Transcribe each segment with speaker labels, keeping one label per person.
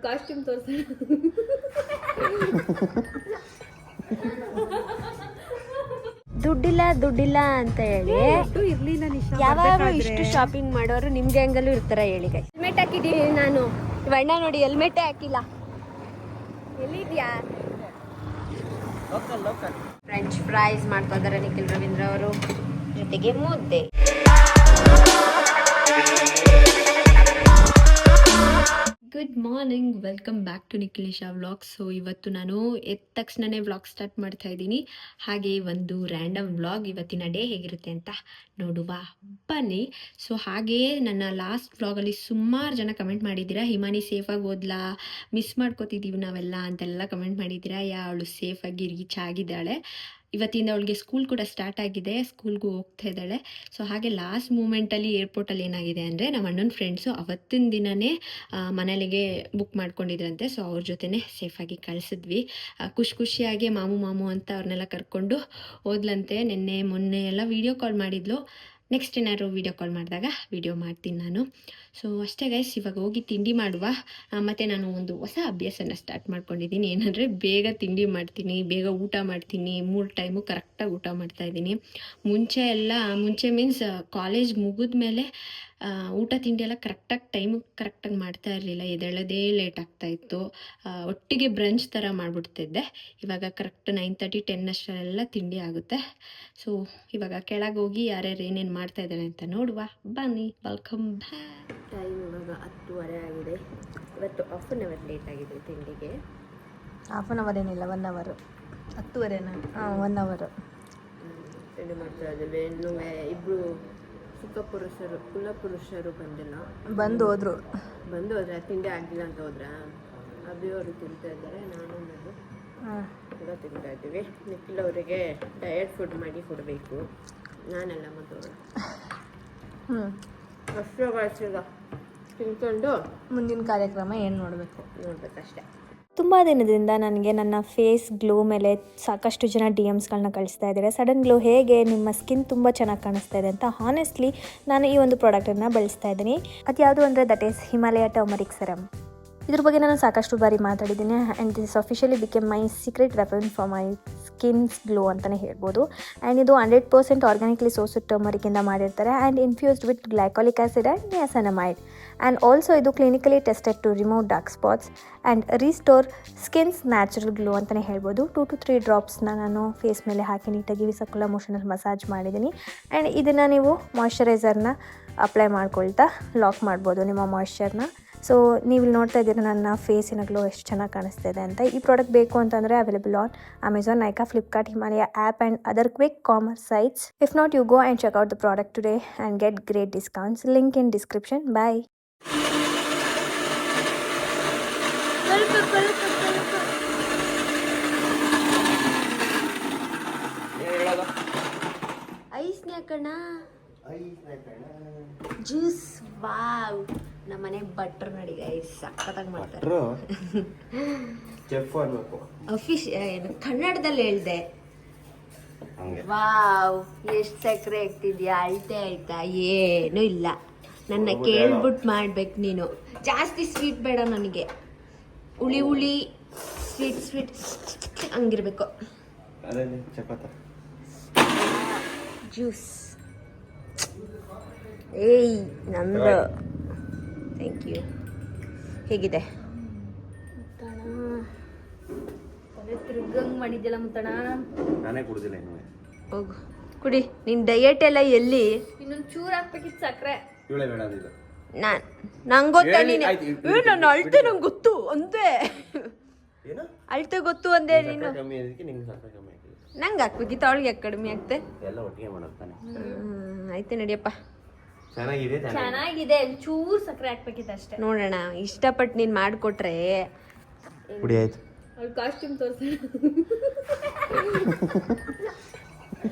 Speaker 1: Costume ತೋರಿಸೋಣ. ದುಡ್ಡಿಲ್ಲ ಅಂತ ಹೇಳಿ ಯಾವಾಗ ಇಷ್ಟು ಶಾಪಿಂಗ್ ಮಾಡೋರು ನಿಮ್ ಗ್ಯಾಂಗಲ್ಲೂ ಇರ್ತಾರ ಹೇಳಿ. ಹೆಲ್ಮೆಟ್ ಹಾಕಿದೀನಿ ನಾನು, ಬಣ್ಣ ನೋಡಿ ಹೆಲ್ಮೆಟೇ ಹಾಕಿಲ್ಲ. ಎಲ್ಲಿದ್ಯಾ? ಫ್ರೆಂಚ್ ಫ್ರೈಸ್ ಮಾಡ್ತಾ ಇದಾರೆ ನಿಖಿಲ್ ರವೀಂದ್ರ ಅವರು, ಜೊತೆಗೆ ಮುದ್ದೆ. Good morning, welcome back to Nikhilesha vlogs. So ಇವತ್ತು ನಾನು ಎದ್ದ ತಕ್ಷಣನೇ ವ್ಲಾಗ್ ಸ್ಟಾರ್ಟ್ ಮಾಡ್ತಾ ಇದ್ದೀನಿ. ಹಾಗೆ ಒಂದು ರ್ಯಾಂಡಮ್ ವ್ಲಾಗ್, ಇವತ್ತಿನ ಡೇ ಹೇಗಿರುತ್ತೆ ಅಂತ ನೋಡುವ ಬನ್ನಿ. ಸೊ ಹಾಗೆ ನನ್ನ ಲಾಸ್ಟ್ ವ್ಲಾಗಲ್ಲಿ ಸುಮಾರು ಜನ ಕಮೆಂಟ್ ಮಾಡಿದ್ದೀರಾ, ಹಿಮಾನಿ ಸೇಫಾಗಿ ಓದ್ಲಾ, ಮಿಸ್ ಮಾಡ್ಕೋತಿದ್ದೀವಿ ನಾವೆಲ್ಲ ಅಂತೆಲ್ಲ ಕಮೆಂಟ್ ಮಾಡಿದ್ದೀರಾ. ಅವಳು ಸೇಫಾಗಿ ರೀಚ್ ಆಗಿದ್ದಾಳೆ. ಇವತ್ತಿಂದ ಅವಳಿಗೆ ಸ್ಕೂಲ್ ಕೂಡ ಸ್ಟಾರ್ಟ್ ಆಗಿದೆ, ಸ್ಕೂಲ್ಗೂ ಹೋಗ್ತಾ ಇದ್ದಾಳೆ. ಸೊ ಹಾಗೆ ಲಾಸ್ಟ್ ಮೂಮೆಂಟಲ್ಲಿ ಏರ್ಪೋರ್ಟಲ್ಲಿ ಏನಾಗಿದೆ ಅಂದರೆ, ನಮ್ಮ ಅಣ್ಣನ ಫ್ರೆಂಡ್ಸು ಅವತ್ತಿನ ದಿನವೇ ಮನೆಯಲ್ಲಿಗೆ ಬುಕ್ ಮಾಡ್ಕೊಂಡಿದ್ರಂತೆ. ಸೊ ಅವ್ರ ಜೊತೆನೇ ಸೇಫಾಗಿ ಕಳಿಸಿದ್ವಿ. ಖುಷಿಯಾಗಿ ಮಾಮು ಅಂತ ಅವ್ರನ್ನೆಲ್ಲ ಕರ್ಕೊಂಡು ಹೋದ್ಲಂತೆ. ಮೊನ್ನೆ ಎಲ್ಲ ವೀಡಿಯೋ ಕಾಲ್ ಮಾಡಿದ್ಲು. ನೆಕ್ಸ್ಟ್ ಏನಾದ್ರು ವೀಡಿಯೋ ಕಾಲ್ ಮಾಡಿದಾಗ ವೀಡಿಯೋ ಮಾಡ್ತೀನಿ ನಾನು. ಸೊ ಅಷ್ಟೇ ಗೈಸ್, ಇವಾಗ ಹೋಗಿ ತಿಂಡಿ ಮಾಡುವ. ಮತ್ತು ನಾನು ಒಂದು ಹೊಸ ಅಭ್ಯಾಸನ ಸ್ಟಾರ್ಟ್ ಮಾಡ್ಕೊಂಡಿದ್ದೀನಿ. ಏನಂದರೆ ಬೇಗ ತಿಂಡಿ ಮಾಡ್ತೀನಿ, ಬೇಗ ಊಟ ಮಾಡ್ತೀನಿ. 3 ಟೈಮು ಕರೆಕ್ಟಾಗಿ ಊಟ ಮಾಡ್ತಾಯಿದ್ದೀನಿ. ಮುಂಚೆ ಮೀನ್ಸ್ ಕಾಲೇಜ್ ಮುಗಿದ ಮೇಲೆ ಊಟ ತಿಂಡಿ ಎಲ್ಲ ಕರೆಕ್ಟಾಗಿ ಮಾಡ್ತಾ ಇರಲಿಲ್ಲ. ಎದ್ದೇಳೋದೇ ಲೇಟ್ ಆಗ್ತಾಯಿತ್ತು. ಒಟ್ಟಿಗೆ ಬ್ರಂಚ್ ಥರ ಮಾಡಿಬಿಡ್ತಿದ್ದೆ. ಇವಾಗ ಕರೆಕ್ಟ್ 9:30 10 ಅಷ್ಟರಲ್ಲೆಲ್ಲ ತಿಂಡಿ ಆಗುತ್ತೆ. ಸೊ ಇವಾಗ ಕೆಳಗೆ ಹೋಗಿ ಯಾರ್ಯಾರು ಏನೇನು ಮಾಡ್ತಾ ಇದ್ದಾರೆ ಅಂತ ನೋಡುವ ಬನ್ನಿ. Welcome back. ಟೈಮ್ ಇವಾಗ 10:30 ಆಗಿದೆ. ಇವತ್ತು ಹಾಫ್ ಆನ್ ಅವರ್ ಲೇಟ್ ಆಗಿದೆ ತಿಂಡಿಗೆ.
Speaker 2: ಹಾಫ್ ಆನ್ ಅವರ್ ಏನಿಲ್ಲ, 1 ಅವರ್. 10:30ನಾ? 1 ಅವರ್
Speaker 1: ತಿಂಡಿ ಮಾಡ್ತಾ ಇದ್ದೇವೆ. ಇನ್ನೂ ಇಬ್ಬರು ಕುಲಪುರುಷರು ಬಂದು ಹೋದ್ರು. ತಿಂಡಿ ಆಗಿಲ್ಲ ಅಂತ ಹೋದ್ರ. ಅಭಿಯವರು ತಿಂತಾ ಇದ್ದಾರೆ, ನಾನು ಕೂಡ ತಿಂತಾ ಇದ್ದೀವಿ. ನಿಖಿಲ್ ಅವರಿಗೆ ಡಯಟ್ ಫುಡ್ ಮಾಡಿ ಕೊಡಬೇಕು, ನಾನೆಲ್ಲ ಮತ್ತವರು ಅಷ್ಟೇ ತಿನ್ಕೊಂಡು
Speaker 2: ಮುಂದಿನ ಕಾರ್ಯಕ್ರಮ ಏನು ನೋಡಬೇಕಷ್ಟೇ.
Speaker 3: ತುಂಬ ದಿನದಿಂದ ನನಗೆ ನನ್ನ ಫೇಸ್ ಗ್ಲೋ ಮೇಲೆ ಸಾಕಷ್ಟು ಜನ DMಸ್ಗಳನ್ನ ಕಳಿಸ್ತಾ ಇದ್ದಾರೆ. ಸಡನ್ ಗ್ಲೋ ಹೇಗೆ, ನಿಮ್ಮ ಸ್ಕಿನ್ ತುಂಬ ಚೆನ್ನಾಗಿ ಕಾಣಿಸ್ತಾ ಇದೆ ಅಂತ. ಹಾನೆಸ್ಟ್ಲಿ ನಾನು ಈ ಒಂದು ಪ್ರಾಡಕ್ಟನ್ನು ಬಳಸ್ತಾ ಇದ್ದೀನಿ. ಅದು ಯಾವುದು ಅಂದರೆ that is Himalaya turmeric serum. ಇದ್ರ ಬಗ್ಗೆ ನಾನು ಸಾಕಷ್ಟು ಬಾರಿ ಮಾತಾಡಿದ್ದೀನಿ. And this officially became my secret weapon for my skin's glow ಅಂತಲೇ ಹೇಳ್ಬೋದು. ಆ್ಯಂಡ್ ಇದು 100% ಆರ್ಗ್ಯಾನಿಕ್ಲಿ ಸೋರ್ಸ್ಡ್ ಟರ್ಮರಿಕಿಂದ ಮಾಡಿರ್ತಾರೆ. And infused with glycolic acid and niacinamide. And also ಇದು clinically tested to remove dark spots and restore skin's natural glow ಅಂತಲೇ ಹೇಳ್ಬೋದು. 2 to 3 ಡ್ರಾಪ್ಸ್ನ ನಾನು face ಮೇಲೆ ಹಾಕಿ ನೀಟಾಗಿ ಸರ್ಕ್ಯುಲರ್ ಮೋಷನಲ್ಲಿ ಮಸಾಜ್ ಮಾಡಿದ್ದೀನಿ. ಆ್ಯಂಡ್ ಇದನ್ನು ನೀವು ಮಾಯ್ಶ್ಚರೈಸರ್ನ ಅಪ್ಲೈ ಮಾಡ್ಕೊಳ್ತಾ ಲಾಕ್ ಮಾಡ್ಬೋದು ನಿಮ್ಮ ಮಾಯ್ಶ್ಚರ್ನ. ಸೊ ನೀವು ಇಲ್ಲಿ ನೋಡ್ತಾ ಇದ್ದೀರಾ ನನ್ನ ಫೇಸಿನ ಗ್ಲೋ ಎಷ್ಟು ಚೆನ್ನಾಗಿ ಕಾಣಿಸ್ತಾ ಇದೆ ಅಂತ. ಈ ಪ್ರಾಡಕ್ಟ್ ಬೇಕು ಅಂತಂದರೆ available on Amazon, Nykaa, Flipkart, Himalaya app and other quick commerce sites. If not, you go and check out the product today and get great discounts. Link in description. Bye.
Speaker 1: ಐಸ್ನ ಕಣ, ಜ್ಯೂಸ್. ವಾವ್, ನಮ್ಮನೆ butter ನೋಡಿ guys, ಸಕ್ಕತ್ತಾಗಿ ಮಾಡ್ತಾರೆ. ಕನ್ನಡದಲ್ಲಿ ಹೇಳ್ದೆ. Wow, ಎಷ್ಟು ಸಕ್ಕರೆ ಆಗ್ತಿದ್ಯಾ, ಅಳ್ತೆ ಆಯ್ತಾ? ಏನೂ ಇಲ್ಲ, ನನ್ನ ಕೇಳ್ಬಿಟ್ಟು ಮಾಡ್ಬೇಕು ನೀನು. ಜಾಸ್ತಿ ಸ್ವೀಟ್ ಬೇಡ ನನಗೆ, ಹುಳಿ ಸ್ವೀಟ್ ಹಂಗಿರ್ಬೇಕು. ಜ್ಯೂಸ್ ಏಯ್ ನಂದು, ಥ್ಯಾಂಕ್ ಯು. ಹೇಗಿದೆ? ತಿರ್ಗಂಗ್ ಮಾಡಿದ್ಯಲ್ಲ ಮುತ್ತಣ.
Speaker 4: ನಾನೇ ಕುಡ್ದಿಲ್ಲ ಇನ್ನು.
Speaker 1: ಹೋಗು ಕುಡಿ. ನಿನ್ ಡಯಟ್ ಎಲ್ಲ ಎಲ್ಲಿ? ಇನ್ನೊಂದು ಚೂರು ಹಾಕ್ಬೇಕಿತ್ತು ಸಕ್ಕರೆ.
Speaker 4: ಇವಳೇ ಬೇಡ ಅಂದಿದ್ದು.
Speaker 1: ನಂಗೆ ಗೊತ್ತಾ ನೀನು. ನಾನು ಅಳ್ತೆ, ನಂಗೆ ಗೊತ್ತು ಅಂದೆ. ಅಳ್ತೆ ಗೊತ್ತು ಅಂದೆ ನೀನು. ನಂಗೆ ಹಾಕ್ಬೇಕಿತ್ತು, ಅವಳಿಗೆ ಯಾಕೆ ಕಡಿಮೆ ಆಗ್ತೆ?
Speaker 4: ಎಲ್ಲ ಒಟ್ಟಿಗೆ ಮಾಡೋದು.
Speaker 1: ಆಯ್ತು ನಡಿಯಪ್ಪ.
Speaker 2: ಚೆನ್ನಾಗಿದೆ, ಚೂರು ಸಕ್ಕರೆ ಹಾಕ್ಬೇಕಿತ್ತು ಅಷ್ಟೇ.
Speaker 1: ನೋಡೋಣ, ಇಷ್ಟಪಟ್ಟು ನೀನು ಮಾಡಿಕೊಟ್ರೆ.
Speaker 4: ಕುಡಿ ಆಯ್ತು.
Speaker 2: ಅವಳು ಕಾಸ್ಟ್ಯೂಮ್ ತೋರಿಸಿ.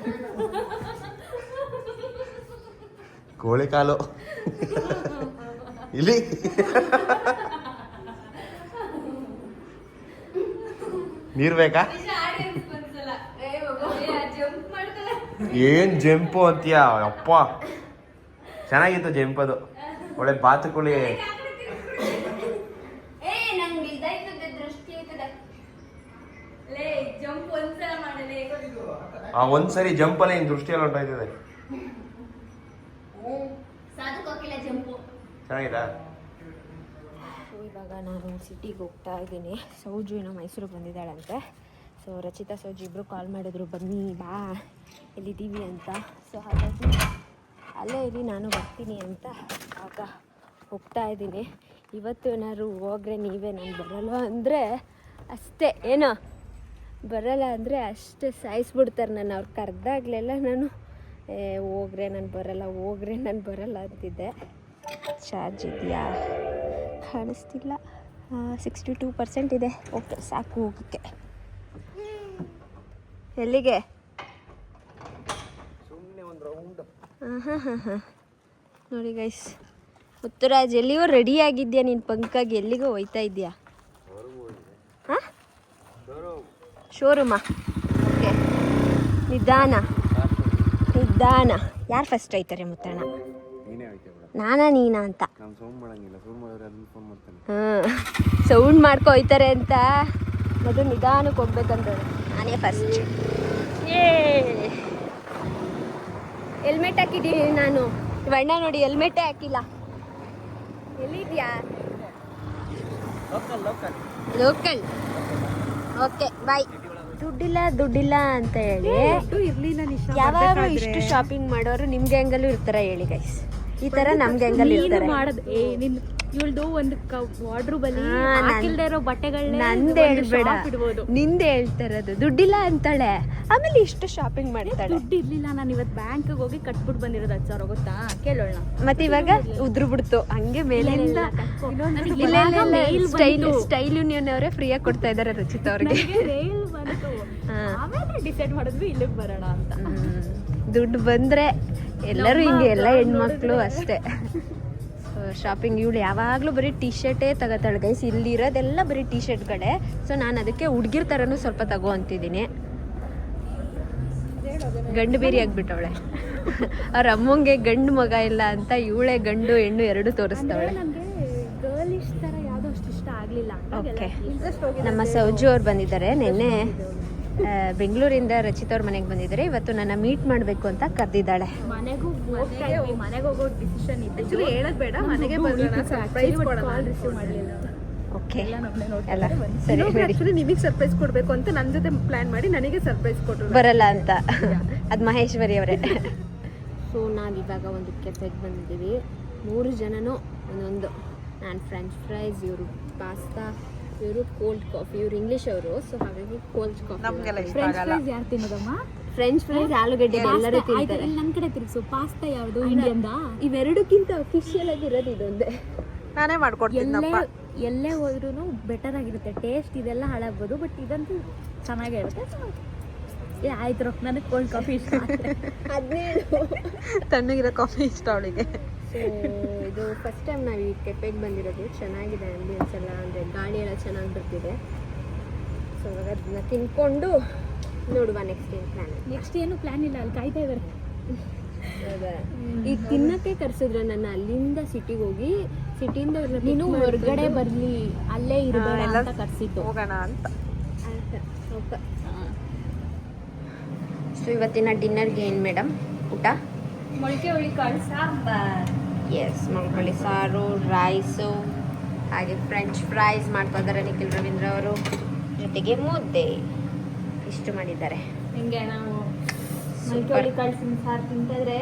Speaker 4: ಕೋಳಿ ಕಾಲು ಇಲ್ಲಿ ನೀರ್ ಬೇಕಾ? ಏನ್ ಜಂಪು ಅಂತೀಯ? ಅಪ್ಪ ಚೆನ್ನಾಗಿತ್ತು ಜಂಪ್, ಅದು ಒಳ್ಳೆ ಬಾತುಕೋಳಿ.
Speaker 1: ನಂಗೆ
Speaker 4: ಒಂದ್ಸರಿ ಜಂಪಲ್ಲಿ ಹಿಂಗೆ ದೃಷ್ಟಿಯಲ್ಲಿ ಹೊಂಟೋಯ್ತದೆ. ಚೆನ್ನಾಗಿದಾ?
Speaker 1: ಸೊ ಇವಾಗ ನಾನು ಸಿಟಿಗೆ ಹೋಗ್ತಾ ಇದ್ದೀನಿ. ಸೌಜು ಏನೋ ಮೈಸೂರಿಗೆ ಬಂದಿದ್ದಾಳಂತೆ. ಸೊ ರಚಿತಾ ಸೌಜು ಇಬ್ಬರು ಕಾಲ್ ಮಾಡಿದ್ರು, ಬನ್ನಿ ಬಾ ಎಲ್ಲಿದ್ದೀವಿ ಅಂತ. ಸೊ ಹಾಗಾಗಿ ಅಲ್ಲೇ ಇರಿ, ನಾನು ಬರ್ತೀನಿ ಅಂತ ಆಗ ಹೋಗ್ತಾ ಇದ್ದೀನಿ. ಇವತ್ತು ಏನಾದ್ರು ಹೋಗ್ರೆ ನೀವೇ, ನಾನು ಬರಲ್ಲ ಅಂದರೆ ಅಷ್ಟೇ, ಏನೋ ಬರಲ್ಲ ಅಂದರೆ ಅಷ್ಟೇ ಸಾಯಿಸ್ಬಿಡ್ತಾರೆ ನನ್ನ. ಅವ್ರು ಕರೆದಾಗಲೆಲ್ಲ ನಾನು ಹೋಗ್ರೆ ನಾನು ಬರಲ್ಲ, ಹೋಗ್ರೆ ನಾನು ಬರಲ್ಲ ಅಂತಿದ್ದೆ. ಚಾರ್ಜ್ ಇದೆಯಾ ಕಾಣಿಸ್ತಿಲ್ಲ. 62% ಇದೆ. ಓಕೆ, ಸಾಕು ಹೋಗೋಕ್ಕೆ. ಎಲ್ಲಿಗೆ? ಹಾಂ ನೋಡಿ ಗೈಸ್, ಮುತ್ತುರಾಜ್ ಎಲ್ಲಿಗೋ ರೆಡಿ ಆಗಿದ್ಯಾ ನೀನು? ಪಂಕಾಗಿ ಎಲ್ಲಿಗೋ ಹೋಯ್ತಾ ಇದೆಯಾ? ಹಾಂ, ಶೋರೂಮಾ? ಓಕೆ, ನಿಧಾನ. ಯಾರು ಫಸ್ಟ್ ಆಯ್ತಾರೆ ಮುತ್ತಣ್ಣ? ನಾನಾ ನೀನಾ ಅಂತ? ಹಾಂ, ಸೌಂಡ್ ಮಾಡ್ಕೊ ಹೋಯ್ತಾರೆ ಅಂತ ಮೊದಲು ನಿಧಾನಕ್ಕೆ ಹೋಗ್ಬೇಕಂದ್ರೆ ನಾನೇ ಫಸ್ಟ್. ಹೆಲ್ಮೆಟ್ ಹಾಕಿದ್ದೀನಿ ನಾನು. ಬಣ್ಣ ನೋಡಿ, ಹೆಲ್ಮೆಟೇ ಹಾಕಿಲ್ಲ. ಎಲ್ಲಿದ್ಯಾ? ಲೋಕಲ್. Okay bye. ದುಡ್ಡಿಲ್ಲ ಅಂತ ಹೇಳಿ ಯಾವಾಗಲೂ ಇಷ್ಟು ಶಾಪಿಂಗ್ ಮಾಡೋರು ನಿಮ್ಮ ಗ್ಯಾಂಗಲ್ಲೂ ಇರ್ತಾರ ಹೇಳಿ ಗೈಸ್? ಈ ತರ ನಮ್ ಗ್ಯಾಂಗಲ್ಲಿ ಇರ್ತಾರೆ.
Speaker 2: ಇವಳ್ದು ಒಂದು ವಾರ್ಡ್ರೂಬ್ ಅಲ್ಲಿ ಹಾಕಿಲ್ದೇ ಇರೋ ಬಟ್ಟೆಗಳನ್ನ
Speaker 1: ನಂದು ಹೇಳ್ಬೇಡ, ನಿಂದೆ ಹೇಳ್ತಾರದು. ದುಡ್ಡಿಲ್ಲ ಅಂತಾಳೆ, ಆಮೇಲೆ ಇಷ್ಟು ಶಾಪಿಂಗ್ ಮಾಡ್ತಾಳೆ.
Speaker 2: ದುಡ್ಡು ಇರ್ಲಿಲ್ಲ, ನಾನು ಇವತ್ತು ಬ್ಯಾಂಕ್ಗೆ ಹೋಗಿ ಕಟ್ಬಿಟ್ಟು ಬಂದಿರೋದು 10,000, ಗೊತ್ತಾ? ಕೇಳೋಣ.
Speaker 1: ಮತ್ತೆ ಇವಾಗ ಉದ್ರು ಬಿಡ್ತು ಹಂಗೆ ಮೇಲಿಂದ. ಸ್ಟೈಲ್ ಯೂನಿಯನ್ ಅವರೇ ಫ್ರೀಯಾಗಿ ಕೊಡ್ತಾ ಇದಾರೆ ರಚಿತಾ ಅವ್ರಿಗೆ.
Speaker 2: ಆಮೇಲೆ ಡಿಸೈಡ್ ಮಾಡಿದ್ವಿ ಇಲ್ಲಿಗೆ ಬರೋಣ ಅಂತ.
Speaker 1: ದುಡ್ಡು ಬಂದ್ರೆ ಎಲ್ಲರೂ ಹಿಂಗೆ, ಎಲ್ಲ ಹೆಣ್ಮಕ್ಳು ಅಷ್ಟೇ. ಶಾಪಿಂಗ್ ಇವಳು ಯಾವಾಗಲೂ ಬರೀ ಟಿ ಶರ್ಟೇ ತಗೋತಾಳೆ ಗೈಸ್. ಇಲ್ಲಿರೋದೆಲ್ಲ ಬರೀ ಟಿ ಶರ್ಟ್ಗಳೇ. ಸೊ ನಾನು ಅದಕ್ಕೆ ಹುಡ್ಗಿರ್ ಥರನೂ ಸ್ವಲ್ಪ ತಗೋ ಅಂತಿದ್ದೀನಿ. ಗಂಡು ಬೇರೆ ಆಗ್ಬಿಟ್ಟವಳೆ. ಅವ್ರ ಅಮ್ಮಂಗೆ ಗಂಡು ಮಗ ಇಲ್ಲ ಅಂತ ಇವಳೆ ಗಂಡು ಹೆಣ್ಣು ಎರಡು ತೋರಿಸ್ತಾವಳೆ.
Speaker 2: ಗರ್ಲಿಶ್ ಥರ ಯಾವುದೋ ಅಷ್ಟು ಇಷ್ಟ ಆಗಲಿಲ್ಲ.
Speaker 1: ಓಕೆ, ನಮ್ಮ ಸೌಜು ಅವ್ರು ಬಂದಿದ್ದಾರೆ. ನಿನ್ನೆ ಬೆಂಗಳೂರಿಂದ ರಚಿತಾ ಅವ್ರ ಮನೆಗೆ ಬಂದಿದ್ದಾರೆ. ಇವತ್ತು ನನ್ನ ಮೀಟ್ ಮಾಡಬೇಕು ಅಂತ ಕರೆದಿದ್ದಾಳೆ.
Speaker 2: ಮನೆಗೆ ಹೋಗೋ ಡಿಸಿಷನ್ ಇತ್ತು. ಹೇಳೋದು ಬೇಡ, ಮನೆಗೆ ಬರೋಣ, ಸರ್ಪ್ರೈಸ್ ಕೊಡೋಣ. ರಿಸೀವ್ ಮಾಡಲಿಲ್ಲ.
Speaker 1: ಓಕೆ,
Speaker 2: ಎಲ್ಲ ಸರಿ. ಆ್ಯಕ್ಚುಲಿ ನಿಮಗೆ ಸರ್ಪ್ರೈಸ್ ಕೊಡಬೇಕು ಅಂತ ನನ್ನ ಜೊತೆ ಪ್ಲ್ಯಾನ್ ಮಾಡಿ ನನಗೆ ಸರ್ಪ್ರೈಸ್ ಕೊಟ್ಟರು.
Speaker 1: ಬರಲ್ಲ ಅಂತ ಅದು ಮಹೇಶ್ವರಿ ಅವರೇ. ಸೊ ನಾವಿವಾಗ ಒಂದು ಕೆಫೆಗೆ ಬಂದಿದ್ದೀವಿ. 3 ಜನನೂ ಒಂದೊಂದು. ನಾನು ಫ್ರೆಂಚ್ ಫ್ರೈಸ್, ಇವರು ಪಾಸ್ತಾ, ಇವರು ಕೋಲ್ಡ್ ಕಾಫಿ. ಇವರು ಇಂಗ್ಲೀಷ್ ಅವರು, ಸೊ ಹಾಗಾಗಿ ಕೋಲ್ಡ್ ಕಾಫಿ.
Speaker 2: ಫ್ರೆಂಚ್ ಫ್ರೈಸ್ ಯಾರು ತಿನ್ನೋದಮ್ಮ?
Speaker 1: ಫ್ರೆಂಚ್ ಫ್ರೈಸ್ ಆಲೂಗಡ್ಡೆ ಎಲ್ಲರೂ ತಿಂತಾರೆ.
Speaker 2: ನನ್ನ ಕಡೆ ತಿರುಗಿಸು. ಪಾಸ್ತಾ ಯಾವುದು? ಇಂಡಿಯನ್ದ?
Speaker 1: ಇವೆರಡಕ್ಕಿಂತ ಅಫಿಷಿಯಲ್ ಆಗಿರೋದು ಇದೊಂದೇ.
Speaker 2: ನಾನೇ ಮಾಡ್ಕೊಡ್ತೀನಿ. ಎಲ್ಲೇ ಹೋದ್ರೂ ಬೆಟರ್ ಆಗಿರುತ್ತೆ ಟೇಸ್ಟ್. ಇದೆಲ್ಲ ಹಾಳಾಗ್ಬೋದು, ಬಟ್ ಇದಂತೂ ಚೆನ್ನಾಗೇ ಇರುತ್ತೆ. ಆಯ್ತು, ನನಗೆ ಕೋಲ್ಡ್ ಕಾಫಿ ಇಷ್ಟ. 17 ತಣ್ಣಗಿರೋ ಕಾಫಿ ಇಷ್ಟ ಅವಳಿಗೆ.
Speaker 1: ಸೊ ಇದು ಫಸ್ಟ್ ಟೈಮ್ ನಾವು ಈ ಕೆಫೆಗೆ ಬಂದಿರೋದು. ಚೆನ್ನಾಗಿದೆ ಆಂಬಿಯನ್ಸ್ ಎಲ್ಲ, ಅಂದರೆ ಗಾಳಿ ಎಲ್ಲ ಚೆನ್ನಾಗಿ ಬರ್ತಿದೆ. ಸೊ ಇವಾಗ ಅದನ್ನ ತಿನ್ಕೊಂಡು ನೋಡುವ ನೆಕ್ಸ್ಟ್ ಏನು ಪ್ಲ್ಯಾನ್ ಇಲ್ಲ. ಅಲ್ಲಿ ಕಾಯ್ತಾ ಇದ್ದಾರೆ. ಈಗ ತಿನ್ನಕ್ಕೆ ಕರ್ಸಿದ್ರೆ ನನ್ನ ಅಲ್ಲಿಂದ ಸಿಟಿಗೆ ಹೋಗಿ, ಸಿಟಿಯಿಂದ
Speaker 2: ನೀನು ಹೊರಗಡೆ ಬರಲಿ, ಅಲ್ಲೇ ಇರಬೇಡ ಅಂತ ಕರ್ಸಿದ್ದು.
Speaker 1: ಹೋಗೋಣ ಅಂತ. ಓಕೆ. ಸೊ ಇವತ್ತಿನ ಡಿನ್ನರ್ಗೆ ಏನು ಮೇಡಮ್ ಊಟ?
Speaker 2: ಮೊಳಕೆ ಹುಳಿಕಾಳು ಸಾಂಬಾರ್.
Speaker 1: ಎಸ್, ಮೊಳಕೆ ಸಾರು, ರೈಸು, ಹಾಗೆ ಫ್ರೆಂಚ್ ಫ್ರೈಸ್ ಮಾಡ್ತಿದ್ದಾರೆ ನಿಖಿಲ್ ರವೀಂದ್ರ ಅವರು. ಜೊತೆಗೆ ಮುದ್ದೆ ಇಷ್ಟು ಮಾಡಿದ್ದಾರೆ.
Speaker 2: ಹಿಂಗೆ ನಾವು ಮೊಳಕೆ ಹುಳಿಕಾಳು ಸಾರು ತಿಂತಿದ್ರೆ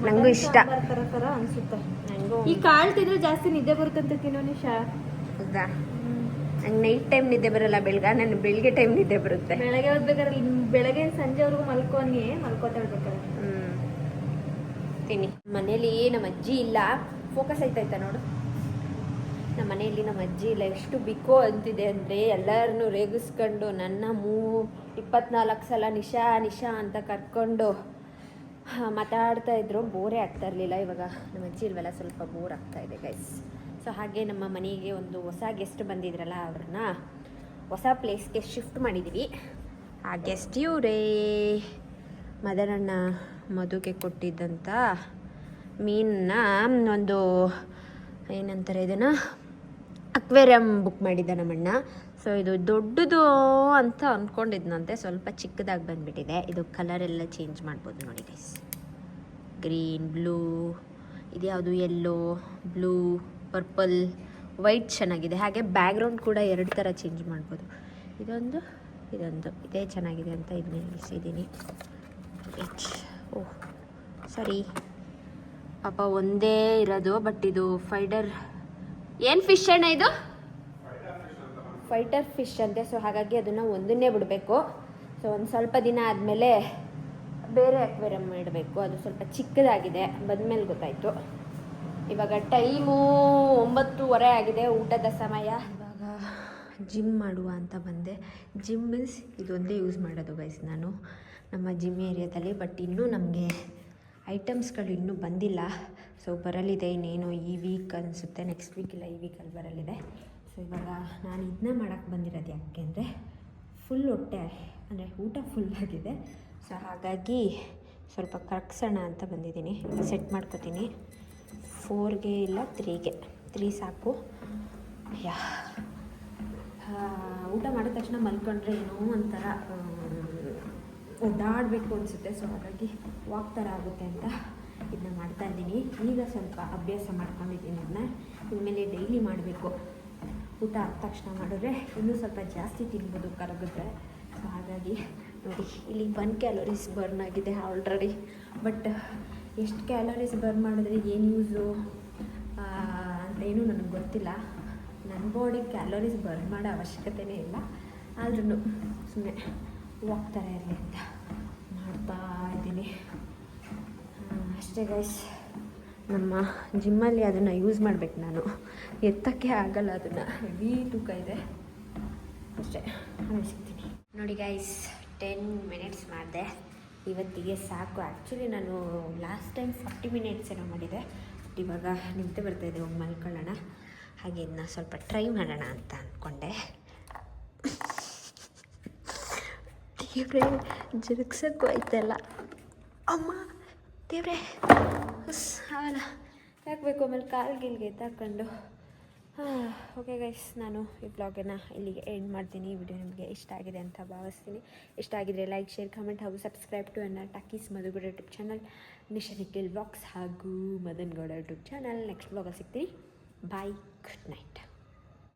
Speaker 1: ನನಗೂ ಇಷ್ಟ.
Speaker 2: ಥರ ಅನಿಸುತ್ತೆ
Speaker 1: ನನಗೂ.
Speaker 2: ಈ ಕಾಳು ತಿಂದರೆ ಜಾಸ್ತಿ ನಿದ್ದೆ ಬರುತ್ತಂತ ತಿನ್ನೋ ನಿಶಾ.
Speaker 1: ಹೌದಾ? ನಂಗೆ ನೈಟ್ ಟೈಮ್ ನಿದ್ದೆ ಬರಲ್ಲ, ನಾನು ಬೆಳಿಗ್ಗೆ ಟೈಮ್ ನಿದ್ದೆ ಬರುತ್ತೆ.
Speaker 2: ಬೆಳಗ್ಗೆ ಓದ್ಬೇಕಾದ್ರೆ ಬೆಳಗ್ಗೆ ಸಂಜೆವರೆಗೂ ಮಲ್ಕೋತಾ ಇರ್ಬೇಕಾದ್ರೆ.
Speaker 1: ತಿನ್ನಿ. ಮನೇಲಿ ನಮ್ಮ ಅಜ್ಜಿ ಇಲ್ಲ. ಫೋಕಸ್ ಆಯ್ತಾಯ್ತಾ ನೋಡು. ನಮ್ಮ ಮನೆಯಲ್ಲಿ ನಮ್ಮ ಅಜ್ಜಿ ಇಲ್ಲ. ಎಷ್ಟು ಬಿಕೋ ಅಂತಿದೆ ಅಂದರೆ ಎಲ್ಲರನ್ನೂ ರೇಗಿಸ್ಕೊಂಡು ನನ್ನ 24 ಸಲ ನಿಶಾ ಅಂತ ಕರ್ಕೊಂಡು ಮಾತಾಡ್ತಾ ಇದ್ರು. ಬೋರೇ ಆಗ್ತಾ ಇರಲಿಲ್ಲ. ಇವಾಗ ನಮ್ಮ ಅಜ್ಜಿ ಇಲ್ವಲ್ಲ, ಸ್ವಲ್ಪ ಬೋರ್ ಆಗ್ತಾ ಇದೆ ಗೈಸ್. ಸೊ ಹಾಗೆ ನಮ್ಮ ಮನೆಗೆ ಒಂದು ಹೊಸ ಗೆಸ್ಟ್ ಬಂದಿದ್ರಲ್ಲ, ಅವ್ರನ್ನ ಹೊಸ ಪ್ಲೇಸ್ಗೆ ಶಿಫ್ಟ್ ಮಾಡಿದ್ದೀವಿ. ಆ ಗೆಸ್ಟ್ ಇವರೇ ಮದನಣ್ಣ ಮದುಗೆ ಕೊಟ್ಟಿದ್ದಂಥ ಮೀನನ್ನ ಒಂದು ಏನಂತಾರೆ ಇದನ್ನು ಅಕ್ವೇರಿಯಂ ಬುಕ್ ಮಾಡಿದ್ದ ನಮ್ಮಣ್ಣ. ಸೊ ಇದು ದೊಡ್ಡದು ಅಂತ ಅಂದ್ಕೊಂಡಿದ್ನಂತೆ, ಸ್ವಲ್ಪ ಚಿಕ್ಕದಾಗಿ ಬಂದುಬಿಟ್ಟಿದೆ. ಇದು ಕಲರ್ ಎಲ್ಲ ಚೇಂಜ್ ಮಾಡ್ಬೋದು ನೋಡಿ ಗೈಸ್. ಗ್ರೀನ್, ಬ್ಲೂ, ಇದ್ಯಾವುದು ಯೆಲ್ಲೋ, ಬ್ಲೂ, ಪರ್ಪಲ್, ವೈಟ್ ಚೆನ್ನಾಗಿದೆ. ಹಾಗೆ ಬ್ಯಾಕ್ಗ್ರೌಂಡ್ ಕೂಡ 2 ಥರ ಚೇಂಜ್ ಮಾಡ್ಬೋದು. ಇದೊಂದು ಇದೇ ಚೆನ್ನಾಗಿದೆ ಅಂತ ಇದನ್ನ ನಿಲ್ಲಿಸಿದ್ದೀನಿ. ಓಹ್ ಸರಿ, ಪಾಪ ಒಂದೇ ಇರೋದು. ಬಟ್ ಇದು ಫೈಡರ್, ಏನು ಫಿಶ್ ಅಣ್ಣ ಇದು? ಫೈಟರ್ ಫಿಶ್ ಅಂತೆ. ಸೊ ಹಾಗಾಗಿ ಅದನ್ನು ಒಂದನ್ನೇ ಬಿಡಬೇಕು. ಸೊ ಒಂದು ಸ್ವಲ್ಪ ದಿನ ಆದಮೇಲೆ ಬೇರೆ ಅಕ್ವೇರಿಯಂ ಇಡಬೇಕು. ಅದು ಸ್ವಲ್ಪ ಚಿಕ್ಕದಾಗಿದೆ, ಬಂದಮೇಲೆ ಗೊತ್ತಾಯಿತು. ಇವಾಗ ಟೈಮು 9:30 ಆಗಿದೆ, ಊಟದ ಸಮಯ. ಇವಾಗ ಜಿಮ್ ಮಾಡುವ ಅಂತ ಬಂದೆ. ಜಿಮ್ ಮೀನ್ಸ್ ಇದೊಂದೇ ಯೂಸ್ ಮಾಡೋದು ಗೈಸ್ ನಾನು ನಮ್ಮ ಜಿಮ್ ಏರಿಯಾದಲ್ಲಿ. ಬಟ್ ಇನ್ನೂ ನಮಗೆ ಐಟಮ್ಸ್ಗಳು ಇನ್ನೂ ಬಂದಿಲ್ಲ. ಸೊ ಬರಲಿದೆ ಇನ್ನೇನು ಈ ವೀಕ್ ಅನಿಸುತ್ತೆ, ನೆಕ್ಸ್ಟ್ ವೀಕ್ ಇಲ್ಲ ಈ ವೀಕಲ್ಲಿ ಬರಲಿದೆ. ಸೊ ಇವಾಗ ನಾನು ಇದನ್ನ ಮಾಡೋಕ್ಕೆ ಬಂದಿರೋದು ಯಾಕೆ ಅಂದರೆ ಫುಲ್ ಹೊಟ್ಟೆ ಅಂದರೆ ಊಟ ಫುಲ್ಲಾಗಿದೆ. ಸೊ ಹಾಗಾಗಿ ಸ್ವಲ್ಪ ಕರಗಿಸೋಣ ಅಂತ ಬಂದಿದ್ದೀನಿ. ಈಗ ಸೆಟ್ ಮಾಡ್ಕೊತೀನಿ. 4ಗೆ ಇಲ್ಲ 3ಗೆ, 3 ಸಾಕು. ಯಾ ಊಟ ಮಾಡಿದ ತಕ್ಷಣ ಮಲ್ಕೊಂಡ್ರೆ ಏನೋ ಒಂಥರ ಓಡಾಡಬೇಕು ಅನಿಸುತ್ತೆ. ಸೊ ಹಾಗಾಗಿ ವಾಕ್ ಥರ ಆಗುತ್ತೆ ಅಂತ ಇದನ್ನ ಮಾಡ್ತಾಯಿದ್ದೀನಿ. ಈಗ ಸ್ವಲ್ಪ ಅಭ್ಯಾಸ ಮಾಡ್ಕೊಂಡಿದ್ದೀನಿ. ಅದನ್ನ ಇನ್ಮೇಲೆ ಡೈಲಿ ಮಾಡಬೇಕು. ಊಟ ಆದ ತಕ್ಷಣ ಮಾಡಿದ್ರೆ ಇನ್ನೂ ಸ್ವಲ್ಪ ಜಾಸ್ತಿ ತಿನ್ಬೋದು ಕರಗಿದ್ರೆ. ಸೊ ಹಾಗಾಗಿ ನೋಡಿ, ಇಲ್ಲಿ 1 ಕ್ಯಾಲೋರೀಸ್ ಬರ್ನ್ ಆಗಿದೆ ಆಲ್ರೆಡಿ. ಬಟ್ ಎಷ್ಟು ಕ್ಯಾಲೋರೀಸ್ ಬರ್ನ್ ಮಾಡಿದ್ರೆ ಏನು ಯೂಸು ಅಂತೇನು ನನಗೆ ಗೊತ್ತಿಲ್ಲ. ನನ್ನ ಬಾಡಿ ಕ್ಯಾಲೋರೀಸ್ ಬರ್ನ್ ಮಾಡೋ ಅವಶ್ಯಕತೆಯೇ ಇಲ್ಲ. ಆದ್ರೂ ಸುಮ್ಮನೆ ವಾಕ್ ಥರ ಇರಲಿ ಅಂತ ಮಾಡ್ತಾ ಇದ್ದೀನಿ ಅಷ್ಟೇ ಗೈಸ್. ನಮ್ಮ ಜಿಮ್ಮಲ್ಲಿ ಅದನ್ನು ಯೂಸ್ ಮಾಡಬೇಕು ನಾನು. ಎತ್ತಕ್ಕೆ ಆಗಲ್ಲ, ಅದನ್ನು ಹೆವಿ ತೂಕ ಇದೆ ಅಷ್ಟೇ. ಆಮೇಲೆ ಸಿಗ್ತೀನಿ ನೋಡಿ ಗೈಸ್. 10 ಮಿನಿಟ್ಸ್ ಮಾಡಿದೆ ಇವತ್ತಿಗೆ, ಸಾಕು. ಆ್ಯಕ್ಚುಲಿ ನಾನು ಲಾಸ್ಟ್ ಟೈಮ್ 40 ಮಿನಿಟ್ಸ್ ಏನೋ ಮಾಡಿದೆ. ಬಟ್ ಇವಾಗ ನಿಂತೆ ಬರ್ತಾಯಿದೆ, ಹೋಗಿ ಮಲ್ಕೊಳ್ಳೋಣ. ಹಾಗೆ ಇದನ್ನ ಸ್ವಲ್ಪ ಟ್ರೈ ಮಾಡೋಣ ಅಂತ ಅಂದ್ಕೊಂಡೆ. ದೇವ್ರೆ, ಜರುಗ್ಸೋಕ್ಕೂ ಆಯ್ತಲ್ಲ. ಅಮ್ಮ ದೇವ್ರೆ, ಆಗಲ್ಲ, ಯಾಕೆ ಬೇಕು ಆಮೇಲೆ ಕಾಲ್ಗಿಲ್ಗೆ ಎತ್ತಾಕೊಂಡು. ಓಕೆ ಗೈಸ್, ನಾನು ಈ ಬ್ಲಾಗನ್ನು ಇಲ್ಲಿಗೆ ಎಂಡ್ ಮಾಡ್ತೀನಿ. ಈ ವಿಡಿಯೋ ನಿಮಗೆ ಇಷ್ಟ ಆಗಿದೆ ಅಂತ ಭಾವಿಸ್ತೀನಿ. ಇಷ್ಟ ಆಗಿದ್ರೆ ಲೈಕ್, ಶೇರ್, ಕಮೆಂಟ್ ಹಾಗೂ ಸಬ್ಸ್ಕ್ರೈಬ್ ಟು ನನ್ನ talkies Madhugowda YouTube channel, Nisha Nikhil vlogs ಹಾಗೂ Madan Gowda YouTube channel. Next ಬ್ಲಾಗಲ್ಲಿ ಸಿಗ್ತೀನಿ. Bye, good night.